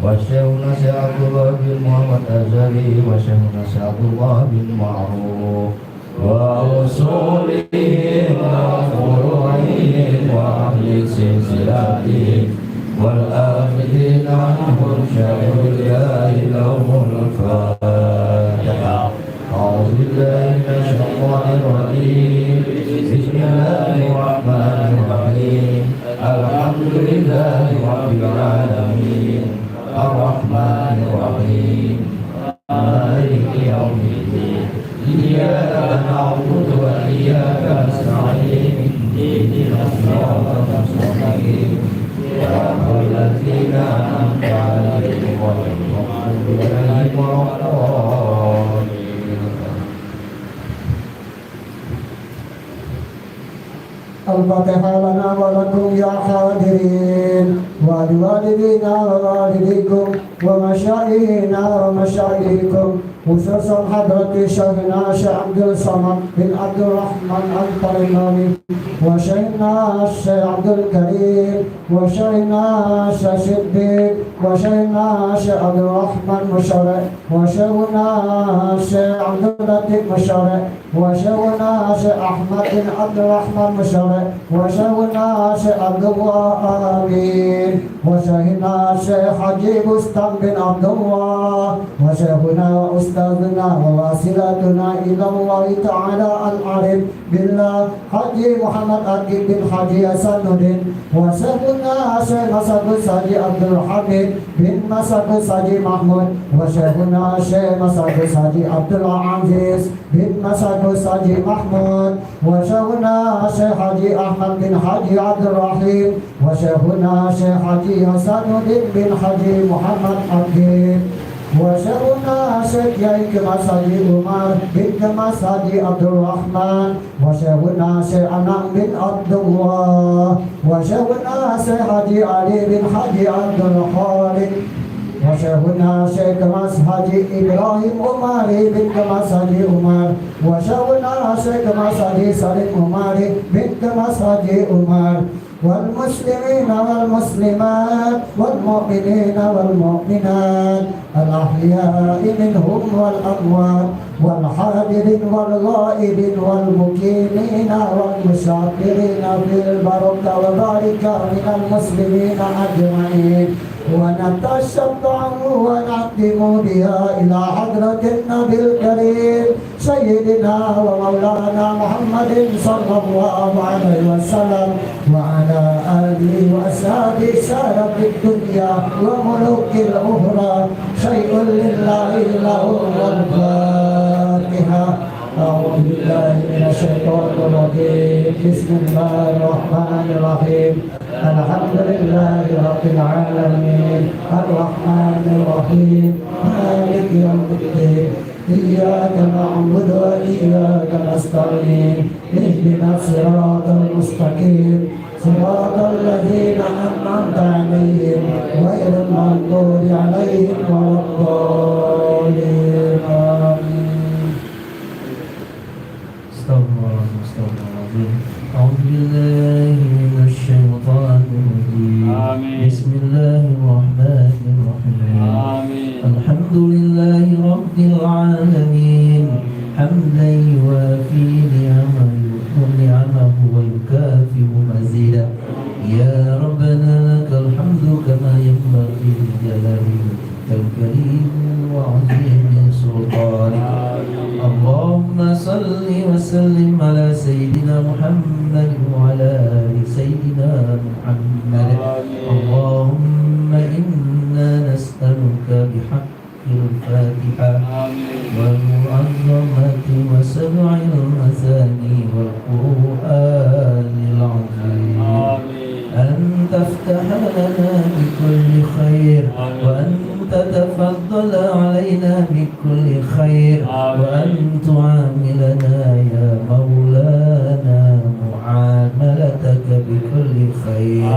wa Syekhuna Syekh Abdullah bin Muhammad Azhari wa Syekhuna Syekh Abdullah bin Ma'ruf wa usulihim wa furu'ihim wa ahli silsilatihim wal akhidin anhum syai'ul lahumul fatihah. أعوذ بالله من الشيطان الرجيم بسم الله الرحمن الرحيم الحمد لله رب العالمين الرحمن الرحيم مالك يوم الدين إياك نعبد وإياك نستعين اهدنا الصراط المستقيم صراط الذين أنعمت عليهم غير المغضوب عليهم ولا الضالين. الفاتحة لنا ولكم يا حاضرين ولوالدينا ووالديكم ومشايخنا ومشايخكم خصوصا حضرة شيخنا شيخ عبد الصمد بن عبد الرحمن الطريماني وشيخنا الشيخ عبد الكريم وشيخنا الشيخ صديق وشيخنا الشيخ عبد الرحمن مشرع وشيخنا الشيخ عبد اللطيف مشرع وشيخنا الشيخ أحمد بن عبد الرحمن مشرع وشيخنا الشيخ عبد الله آمين وشيخنا الشيخ حجي بستان بن عبد الله وشيخنا وأستاذنا وواسلتنا إلى الله تعالى العارف بالله حجي محمد أرقي بن حجي حسن الدين وشيخنا الشيخ مسعود ساجي عبد الحميد بن مسعود ساجي محمود وشيخنا الشيخ مسعود ساجي عبد العزيز بن مسعود ساجي محمود وشيخنا الشيخ حجي أحمد بن حجي عبد الرحيم وشيخنا الشيخ حجي حسن الدين بن حجي محمد أرقي وشيخنا الشيخ كمال ساجي عمر بن كمال ساجي عبد الرحمن وشيخنا الشيخ أنام بن عبد الله وشيخنا الشيخ حجي علي بن حجي عبد الخالق وشيخنا الشيخ كمال حجي إبراهيم عمري بن كمال ساجي عمر وشيخنا الشيخ كمال ساجي سليم عمري بن كمال ساجي عمر والمسلمين والمسلمات والمؤمنين والمؤمنات الأحياء منهم والأموات والحاضرين والغائبين والمقيمين والمسافرين في البركة وبارك من المسلمين أجمعين ونتشفع ونقدم بها إلى حضرة النبي الكريم سيدنا ومولانا محمد صلى الله عليه وسلم وعلى آله وأصحابه سادة الدنيا وملوك الأخرى شيء لله له الفاتحة. أعوذ بالله من الشيطان Bismillahirrahmanirrahim. Alhamdulillahirabbil alamin. Arrahmanirrahim. Maliki yaumiddin. Iyyaka na'budu wa iyyaka nasta'in. Ihdinas siratal mustaqim. Siratal ladzina an'amta 'alaihim ghairil maghdubi 'alaihim waladdallin. Amin. Astagfirullahaladzim. A'udzubillahi minasyaitonir rajim. Amin. Bismillahirrahmanirrahim. Amin. Alhamdulillahi rabbil alamin. Hamdan yuwafi ni'amahu wa yukafi'u mazida. Ya Rabbana lakal hamdu kama yanbaghi li jalali wajhikal karim wa 'azimi sultanik. Allahumma salli wa sallim ala sayyidina Muhammad wa ala ali sayyidina Muhammad. Allahumma inna nas'aluka bihaqqil Fatihah والمعظمة وسبع المثاني والقرآن العظيم أن تفتح لنا بكل خير وأن تتفضل علينا بكل خير وأن تعاملنا يا مولانا معاملتك بكل خير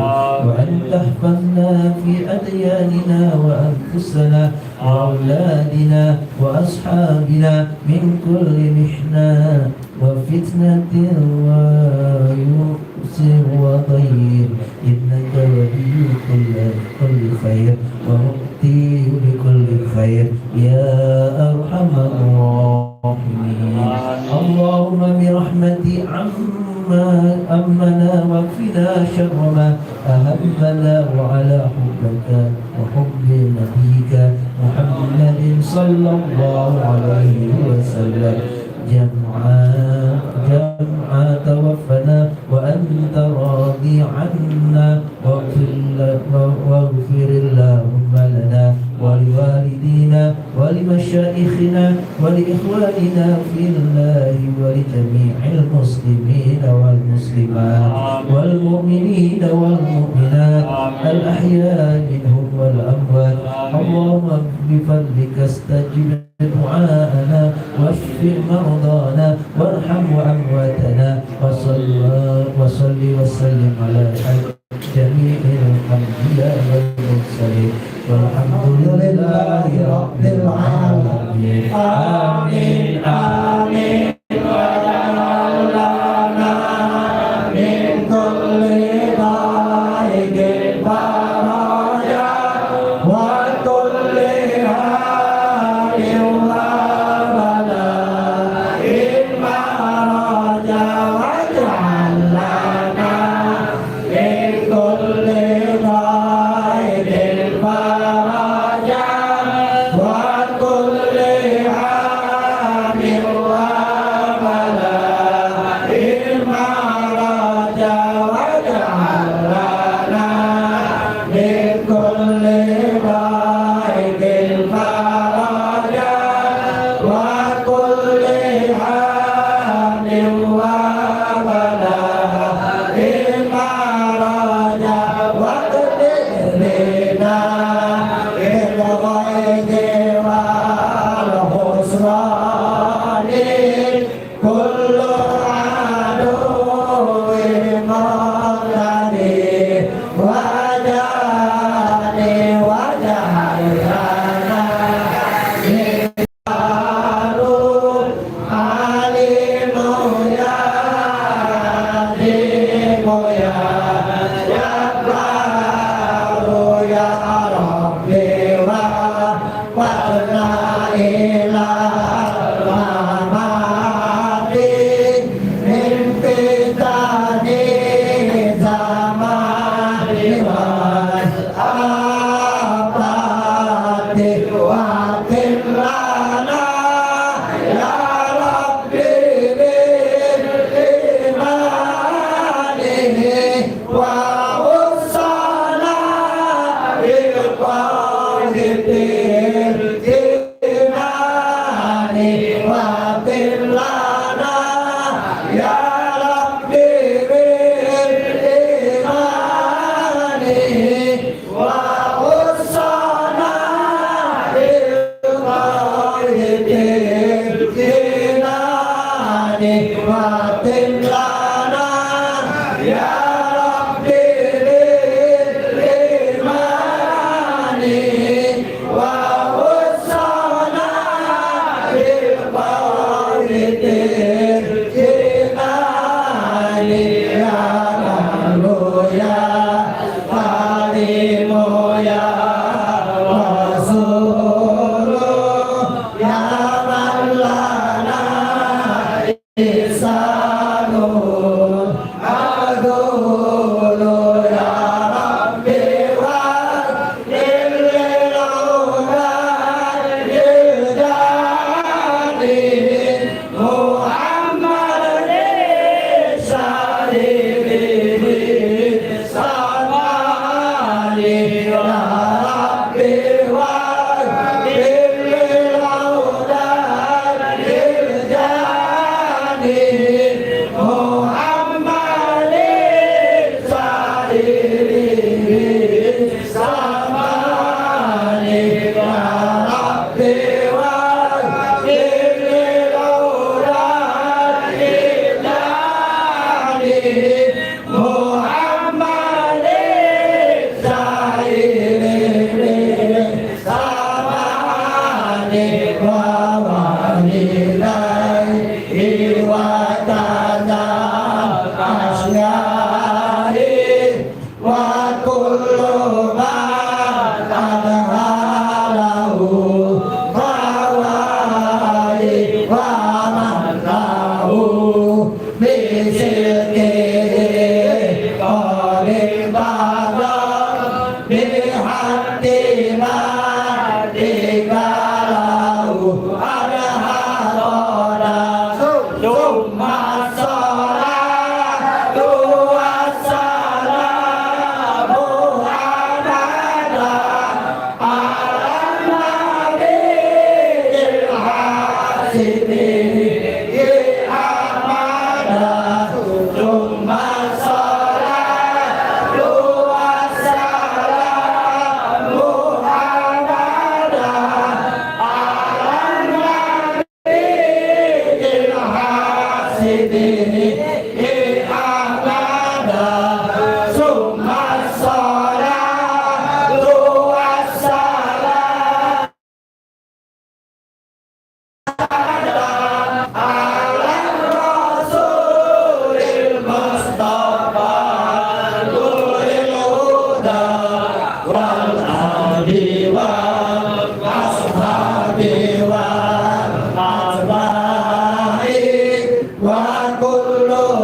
وأن تحفظنا في أدياننا وأنفسنا وأولادنا وأصحابنا من كل محنة وفتنة ويؤس وضير إنك ولي كل خير ومؤتي بكل خير يا أرحم الراحمين. اللهم برحمتي أمنا واكفنا شر ما أهمنا وعلى حبك وحب نبيك محمد صلى الله عليه وسلم جمعا توفنا وأنت راضي عنا واغفر اللهم لنا ولوالدينا ولمشايخنا ولإخواننا في الله ولجميع المسلمين والمسلمات والمؤمنين والمؤمنات الأحياء منهم والأموات. اللهم بفضلك استجب دعاءنا واشف مرضانا وارحم أمواتنا وصل وسلم على جميع الأنبياء والمرسلين والحمد لله رب العالمين. آمين آمين. وكل حال wa kullu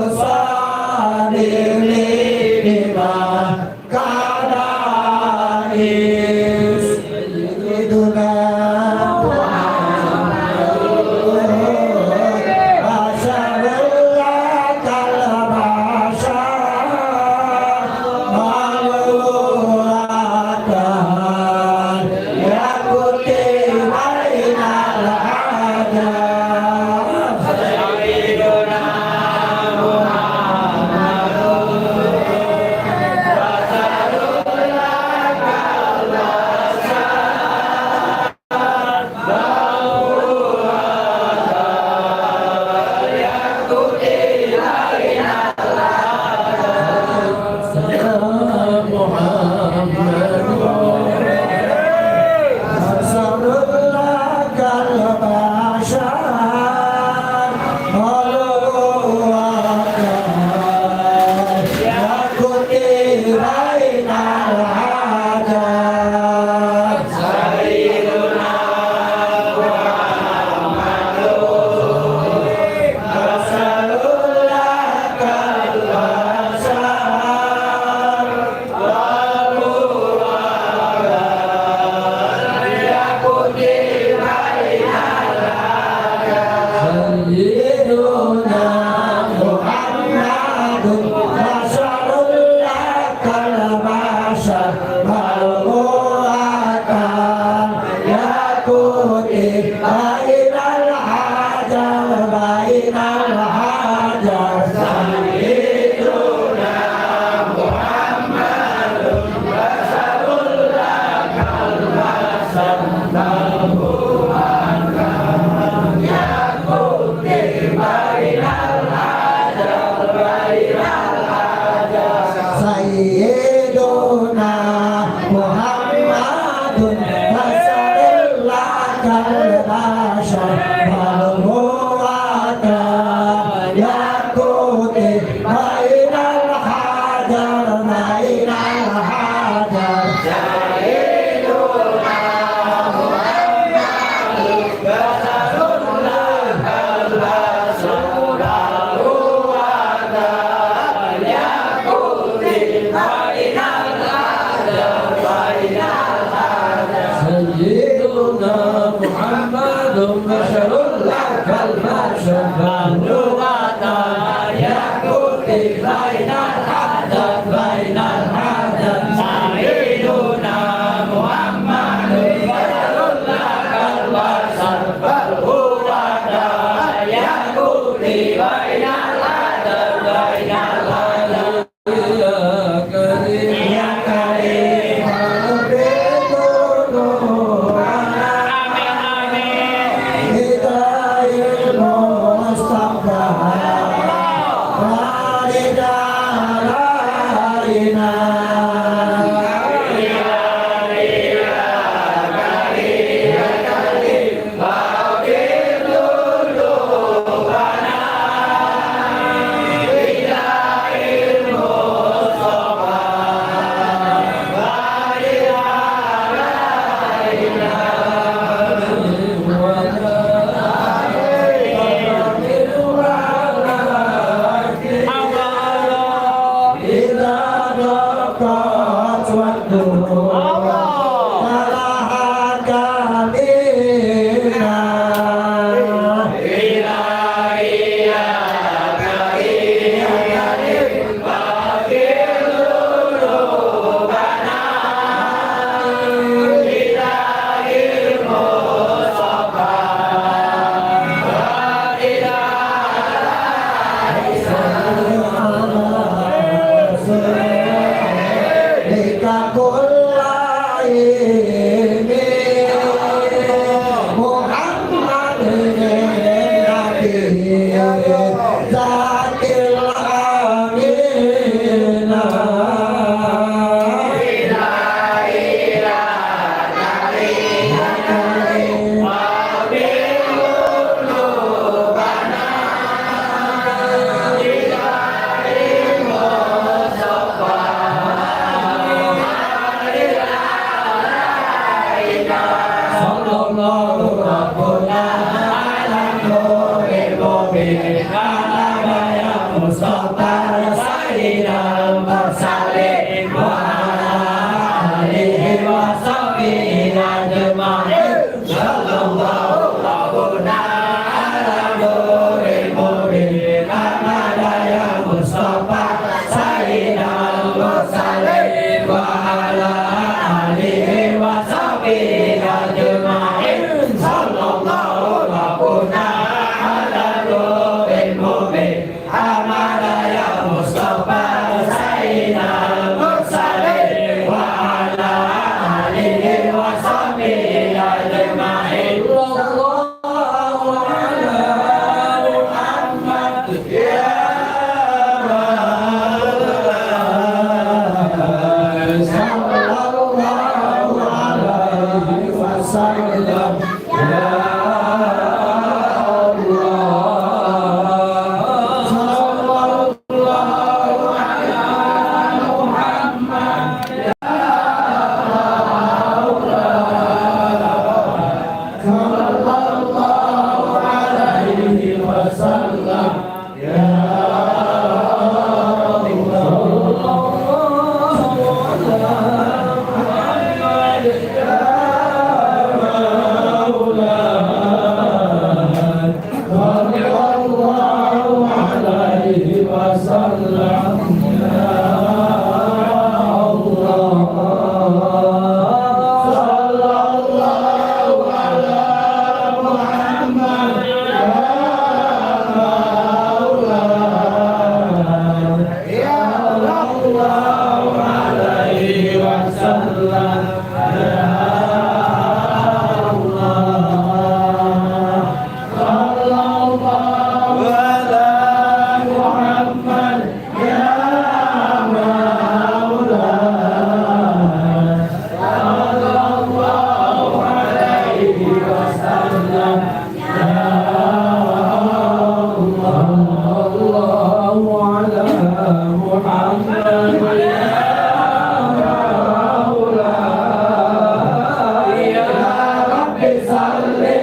Salve